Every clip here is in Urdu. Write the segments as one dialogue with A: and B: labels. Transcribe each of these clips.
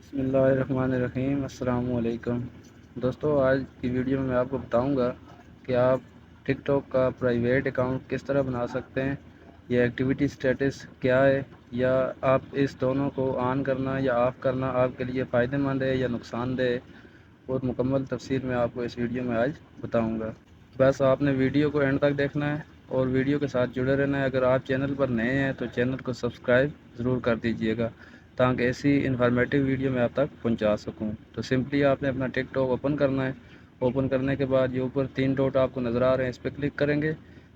A: بسم اللہ الرحمن الرحیم۔ السلام علیکم دوستو، آج کی ویڈیو میں آپ کو بتاؤں گا کہ آپ ٹک ٹاک کا پرائیویٹ اکاؤنٹ کس طرح بنا سکتے ہیں، یا ایکٹیویٹی سٹیٹس کیا ہے، یا آپ اس دونوں کو آن کرنا یا آف کرنا آپ کے لیے فائدہ مند ہے یا نقصان دہ ہے۔ بہت مکمل تفصیل میں آپ کو اس ویڈیو میں آج بتاؤں گا۔ بس آپ نے ویڈیو کو اینڈ تک دیکھنا ہے اور ویڈیو کے ساتھ جڑے رہنا ہے۔ اگر آپ چینل پر نئے ہیں تو چینل کو سبسکرائب ضرور کر دیجئے گا تاکہ ایسی انفارمیٹیو ویڈیو میں آپ تک پہنچا سکوں۔ تو سمپلی آپ نے اپنا ٹک ٹاک اوپن کرنا ہے۔ اوپن کرنے کے بعد یہ اوپر 3 ڈاٹ آپ کو نظر آ رہے ہیں، اس پہ کلک کریں گے۔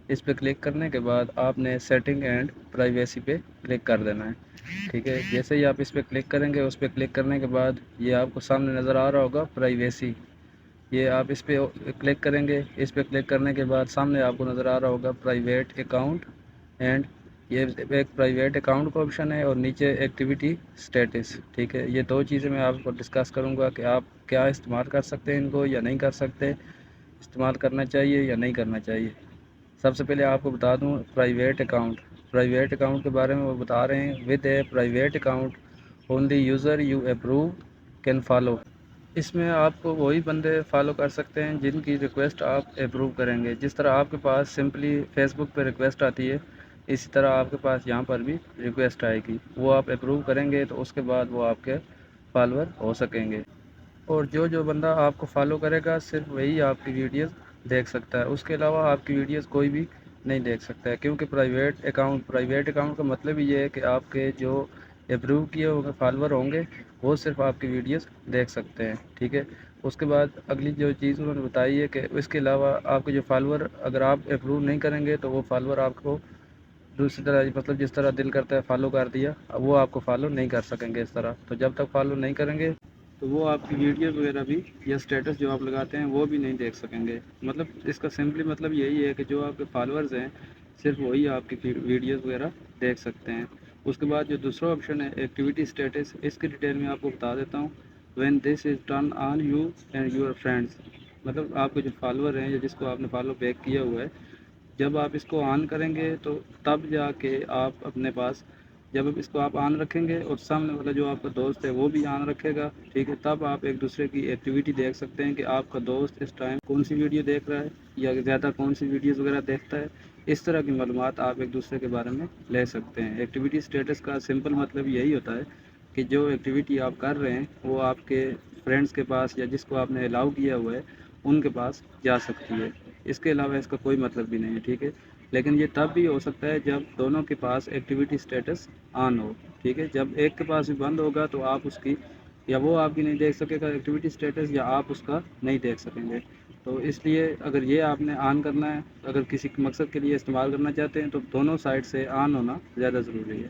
A: اس پہ کلک کرنے کے بعد آپ نے سیٹنگ اینڈ پرائیویسی پہ کلک کر دینا ہے، ٹھیک ہے۔ جیسے ہی آپ اس پہ کلک کریں گے، اس پہ کلک کرنے کے بعد یہ آپ کو سامنے نظر آ رہا ہوگا پرائیویسی، یہ آپ اس پہ کلک کریں گے۔ اس پہ کلک کرنے کے بعد سامنے آپ کو نظر آ رہا ہوگا پرائیویٹ اکاؤنٹ اینڈ، یہ ایک پرائیویٹ اکاؤنٹ کا آپشن ہے اور نیچے ایکٹیویٹی سٹیٹس، ٹھیک ہے۔ یہ دو چیزیں میں آپ کو ڈسکس کروں گا کہ آپ کیا استعمال کر سکتے ہیں ان کو یا نہیں کر سکتے، استعمال کرنا چاہیے یا نہیں کرنا چاہیے۔ سب سے پہلے آپ کو بتا دوں پرائیویٹ اکاؤنٹ کے بارے میں وہ بتا رہے ہیں۔ With a private account only user you approve can follow. اس میں آپ کو وہی بندے فالو کر سکتے ہیں جن کی ریکویسٹ آپ اپروو کریں گے۔ جس طرح آپ کے پاس سمپلی فیس بک پہ ریکویسٹ آتی ہے، اسی طرح آپ کے پاس یہاں پر بھی ریکویسٹ آئے گی، وہ آپ اپروو کریں گے تو اس کے بعد وہ آپ کے فالوور ہو سکیں گے۔ اور جو بندہ آپ کو فالو کرے گا صرف وہی آپ کی ویڈیوز دیکھ سکتا ہے، اس کے علاوہ آپ کی ویڈیوز کوئی بھی نہیں دیکھ سکتا ہے، کیونکہ پرائیویٹ اکاؤنٹ کا مطلب یہ ہے کہ آپ کے جو اپروو کیے ہوئے فالوور ہوں گے وہ صرف آپ کی ویڈیوز دیکھ سکتے ہیں، ٹھیک ہے۔ اس کے بعد اگلی جو چیز انہوں نے بتائی ہے کہ اس کے علاوہ آپ کے جو فالوور اگر آپ اپروو نہیں کریں گے تو وہ فالوور آپ کو دوسری طرح، مطلب جس طرح دل کرتا ہے فالو کر دیا، وہ آپ کو فالو نہیں کر سکیں گے اس طرح۔ تو جب تک فالو نہیں کریں گے تو وہ آپ کی ویڈیوز وغیرہ بھی یا سٹیٹس جو آپ لگاتے ہیں وہ بھی نہیں دیکھ سکیں گے۔ مطلب اس کا سمپلی مطلب یہی ہے کہ جو آپ کے فالوورز ہیں صرف وہی آپ کی ویڈیوز وغیرہ دیکھ سکتے ہیں۔ اس کے بعد جو دوسرا آپشن ہے ایکٹیویٹی سٹیٹس، اس کی ڈیٹیل میں آپ کو بتا دیتا ہوں۔ When this is turn on you and your friends, مطلب آپ کے جو فالوور ہیں یا جس کو آپ نے فالو بیک کیا ہوا ہے، جب آپ اس کو آن کریں گے تو تب جا کے آپ اپنے پاس، جب اس کو آپ آن رکھیں گے اور سامنے والا جو آپ کا دوست ہے وہ بھی آن رکھے گا، ٹھیک ہے، تب آپ ایک دوسرے کی ایکٹیویٹی دیکھ سکتے ہیں کہ آپ کا دوست اس ٹائم کون سی ویڈیو دیکھ رہا ہے یا زیادہ کون سی ویڈیوز وغیرہ دیکھتا ہے۔ اس طرح کی معلومات آپ ایک دوسرے کے بارے میں لے سکتے ہیں۔ ایکٹیویٹی سٹیٹس کا سمپل مطلب یہی ہوتا ہے کہ جو ایکٹیویٹی آپ کر رہے ہیں وہ آپ کے فرینڈس کے پاس یا جس کو آپ نے الاؤ کیا ہوا ہے ان کے پاس جا سکتی ہے۔ اس کے علاوہ اس کا کوئی مطلب بھی نہیں ہے، ٹھیک ہے۔ لیکن یہ تب بھی ہو سکتا ہے جب دونوں کے پاس ایکٹیویٹی سٹیٹس آن ہو، ٹھیک ہے۔ جب ایک کے پاس بھی بند ہوگا تو آپ اس کی، یا وہ آپ کی نہیں دیکھ سکے گا ایکٹیویٹی سٹیٹس، یا آپ اس کا نہیں دیکھ سکیں گے۔ تو اس لیے اگر یہ آپ نے آن کرنا ہے، اگر کسی مقصد کے لیے استعمال کرنا چاہتے ہیں تو دونوں سائڈ سے آن ہونا زیادہ ضروری ہے۔